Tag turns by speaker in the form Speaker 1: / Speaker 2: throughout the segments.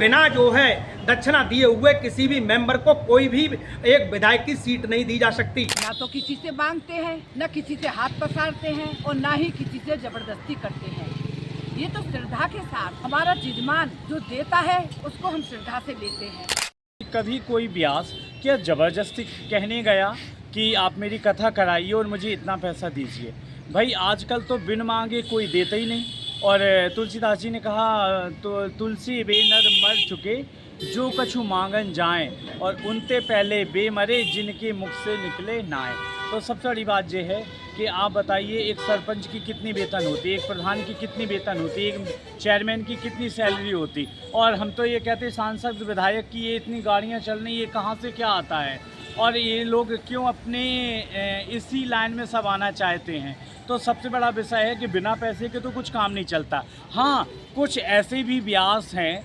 Speaker 1: बिना जो है दक्षिणा दिए हुए किसी भी मेंबर को कोई भी एक विधायक की सीट नहीं दी जा सकती।
Speaker 2: ना तो किसी से मांगते हैं, न किसी से हाथ पसारते हैं और ना ही किसी से जबरदस्ती करते हैं। ये तो श्रद्धा के साथ हमारा जजमान जो देता है उसको हम श्रद्धा से लेते हैं।
Speaker 3: कभी कोई व्यास क्या ज़बरदस्ती कहने गया कि आप मेरी कथा कराइए और मुझे इतना पैसा दीजिए? भाई आजकल तो बिन मांगे कोई देता ही नहीं। और तुलसीदास जी ने कहा तो तुलसी बे नर मर चुके जो कछु मांगन जाएं, और उनते पहले बे मरे जिनके मुख से निकले नाए। तो सबसे बड़ी बात यह है कि आप बताइए, एक सरपंच की कितनी वेतन होती है, एक प्रधान की कितनी वेतन होती है, एक चेयरमैन की कितनी सैलरी होती। और हम तो ये कहते हैं सांसद विधायक की ये इतनी गाड़ियाँ चल रही, ये कहाँ से क्या आता है, और ये लोग क्यों अपने इसी लाइन में सब आना चाहते हैं। तो सबसे बड़ा विषय है कि बिना पैसे के तो कुछ काम नहीं चलता। हाँ, कुछ ऐसे भी व्यास हैं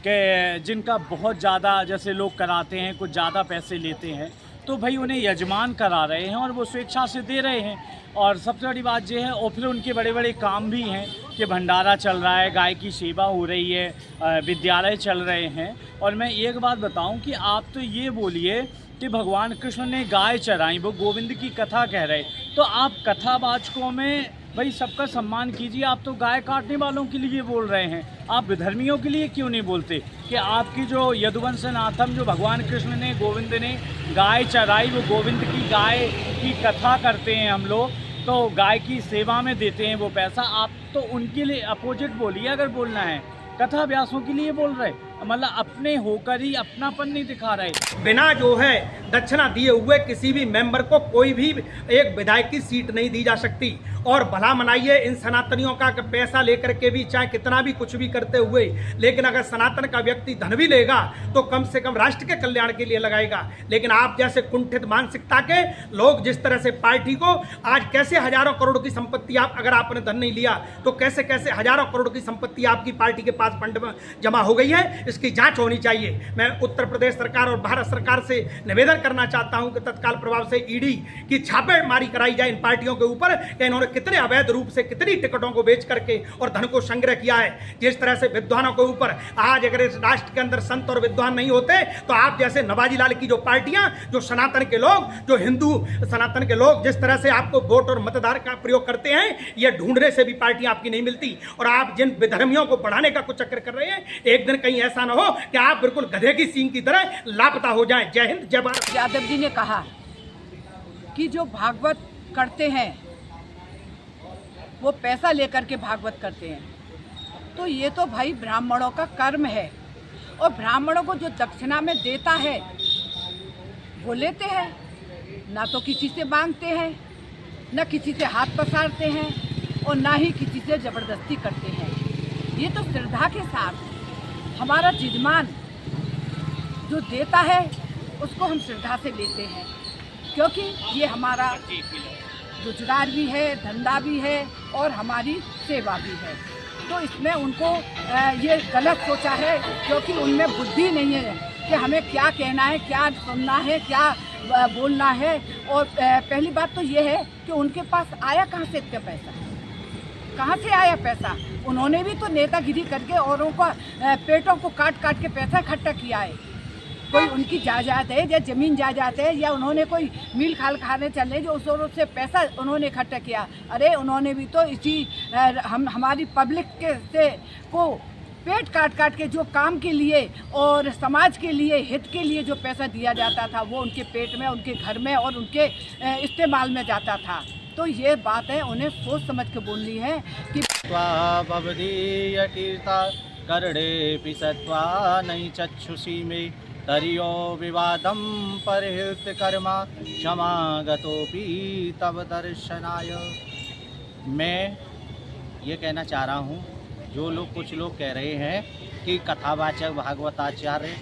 Speaker 3: कि जिनका बहुत ज़्यादा जैसे लोग कराते हैं, कुछ ज़्यादा पैसे लेते हैं, तो भाई उन्हें यजमान करा रहे हैं और वो स्वेच्छा से दे रहे हैं। और सबसे बड़ी बात यह है, और फिर उनके बड़े बड़े काम भी हैं कि भंडारा चल रहा है, गाय की सेवा हो रही है, विद्यालय चल रहे हैं। और मैं एक बात बताऊं कि आप तो ये बोलिए कि भगवान कृष्ण ने गाय चराई, वो गोविंद की कथा कह रहे, तो आप कथावाचकों में भाई सबका सम्मान कीजिए। आप तो गाय काटने वालों के लिए बोल रहे हैं, आप विधर्मियों के लिए क्यों नहीं बोलते कि आपकी जो यदुवंशनाथम जो भगवान कृष्ण ने, गोविंद ने गाय चराई, वो गोविंद की गाय की कथा करते हैं हम लोग, तो गाय की सेवा में देते हैं वो पैसा। आप तो उनके लिए अपोजिट बोलिए अगर बोलना है। कथा व्यासों के लिए बोल रहे, मतलब अपने होकर ही अपनापन नहीं दिखा रहे।
Speaker 1: बिना जो है दक्षिणा दिए हुए किसी भी मेंबर को कोई भी एक विधायक की सीट नहीं दी जा सकती। और भला मनाइए इन सनातनियों का पैसा लेकर के भी, चाहे कितना भी कुछ भी करते हुए, लेकिन अगर सनातन का व्यक्ति धन भी लेगा तो कम से कम राष्ट्र के कल्याण के लिए लगाएगा। लेकिन आप जैसे कुंठित मानसिकता के लोग जिस तरह से पार्टी को आज कैसे हजारों करोड़ की संपत्ति, आप अगर आपने धन नहीं लिया तो कैसे कैसे हजारों करोड़ की संपत्ति आपकी पार्टी के पास फंड में जमा हो गई है, इसकी जांच होनी चाहिए। मैं उत्तर प्रदेश सरकार और भारत सरकार से निवेदन करना चाहता हूं कि तत्काल प्रभाव से ईडी की छापेमारी कराई जाए इन पार्टियों के ऊपर कि इन्होंने कितने अवैध रूप से कितनी टिकटों को बेच करके और धन को संग्रह किया है। जिस तरह से विद्वानों के ऊपर आज अगर इस राष्ट्र के अंदर संत और विद्वान नहीं होते तो आप जैसे नवाजी लाल की जो पार्टियां, जो सनातन के लोग, जो हिंदू सनातन के लोग जिस तरह से आपको वोट और मतदार का प्रयोग करते हैं, ये ढूंढने से भी पार्टियां आपकी नहीं मिलती। और आप जिन विधर्मियों को बढ़ाने का कुछ चक्कर कर रहे हैं, एक दिन कहीं ऐसा ना हो कि आप बिल्कुल गधे की सींग की तरह लापता हो जाएं। जय हिंद, जय भारत।
Speaker 2: यादव जी ने कहा कि जो भागवत करते हैं वो पैसा लेकर के भागवत करते हैं, तो ये तो भाई ब्राह्मणों का कर्म है। और ब्राह्मणों को जो दक्षिणा में देता है वो लेते हैं, ना तो किसी से मांगते हैं, न किसी से हाथ पसारते हैं और ना ही किसी से जबरदस्ती करते हैं। ये तो श्रद्धा के साथ हमारा जजमान जो देता है उसको हम श्रद्धा से लेते हैं, क्योंकि ये हमारा रोजगार भी है, धंधा भी है और हमारी सेवा भी है। तो इसमें उनको ये गलत सोचा है, क्योंकि उनमें बुद्धि नहीं है कि हमें क्या कहना है, क्या सुनना है, क्या बोलना है। और पहली बात तो ये है कि उनके पास आया कहाँ से इतना पैसा, कहाँ से आया पैसा? उन्होंने भी तो नेतागिरी करके औरों को पेटों को काट काट के पैसा इकट्ठा किया है। कोई उनकी जायदाद है या ज़मीन जायदाद है, या उन्होंने कोई मील खाल खाने चले जो उस से पैसा उन्होंने इकट्ठा किया। अरे उन्होंने भी तो इसी हमारी पब्लिक के से को पेट काट काट के जो काम के लिए और समाज के लिए, हित के लिए जो पैसा दिया जाता था वो उनके पेट में, उनके घर में और उनके इस्तेमाल में जाता था। तो ये बात है, उन्हें सोच समझ के बोलनी है कि
Speaker 4: करड़े पिसत्वा नहीं चक्षुषी में तरियो विवादम परहित कर्मा क्षमागतोपि तब दर्शनाय। मैं ये कहना चाह रहा हूँ, जो लोग कुछ लोग कह रहे हैं कि कथावाचक भागवताचार्य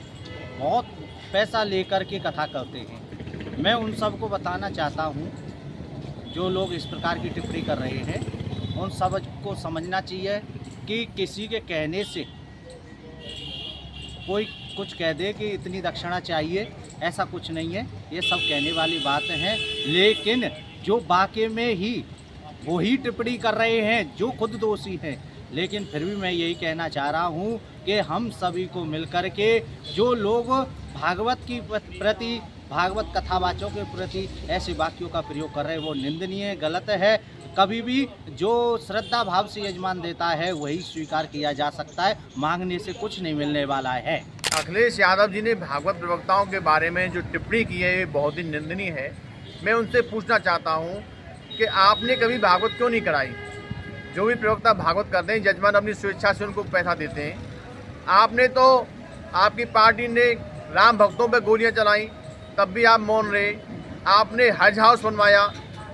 Speaker 4: बहुत पैसा लेकर के कथा करते हैं, मैं उन सबको बताना चाहता हूँ, जो लोग इस प्रकार की टिप्पणी कर रहे हैं, उन सब को समझना चाहिए कि किसी के कहने से कोई कुछ कह दे कि इतनी दक्षिणा चाहिए, ऐसा कुछ नहीं है। ये सब कहने वाली बातें हैं, लेकिन जो वाकई में ही वही टिप्पणी कर रहे हैं जो खुद दोषी हैं। लेकिन फिर भी मैं यही कहना चाह रहा हूँ कि हम सभी को मिलकर के जो लोग भागवत की प्रति, भागवत कथावाचों के प्रति ऐसे वाक्यों का प्रयोग कर रहे हैं वो निंदनीय, गलत है। कभी भी जो श्रद्धा भाव से यजमान देता है वही स्वीकार किया जा सकता है, मांगने से कुछ नहीं मिलने वाला है।
Speaker 5: अखिलेश यादव जी ने भागवत प्रवक्ताओं के बारे में जो टिप्पणी की है ये बहुत ही निंदनीय है। मैं उनसे पूछना चाहता हूं कि आपने कभी भागवत क्यों नहीं कराई? जो भी प्रवक्ता भागवत करते हैं जजमान अपनी स्वेच्छा से उनको पैसा देते हैं। आपने तो, आपकी पार्टी ने राम भक्तों पर गोलियां चलाई तब भी आप मौन रहे। आपने हज हाउस बनवाया,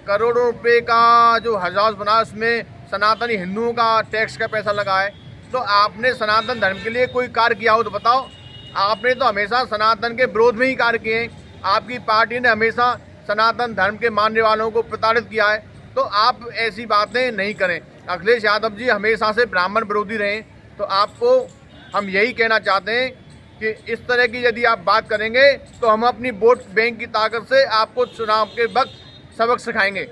Speaker 5: करोड़ों रुपए का जो हज हाउस बनाया उसमें सनातनी हिंदुओं का टैक्स का पैसा लगा है। तो आपने सनातन धर्म के लिए कोई कार्य किया हो तो बताओ। आपने तो हमेशा सनातन के विरोध में ही कार्य किए हैं। आपकी पार्टी ने हमेशा सनातन धर्म के मानने वालों को प्रताड़ित किया है। तो आप ऐसी बातें नहीं करें। अखिलेश यादव जी हमेशा से ब्राह्मण विरोधी रहे। तो आपको हम यही कहना चाहते हैं कि इस तरह की यदि आप बात करेंगे तो हम अपनी वोट बैंक की ताकत से आपको चुनाव के वक्त सबक सिखाएंगे।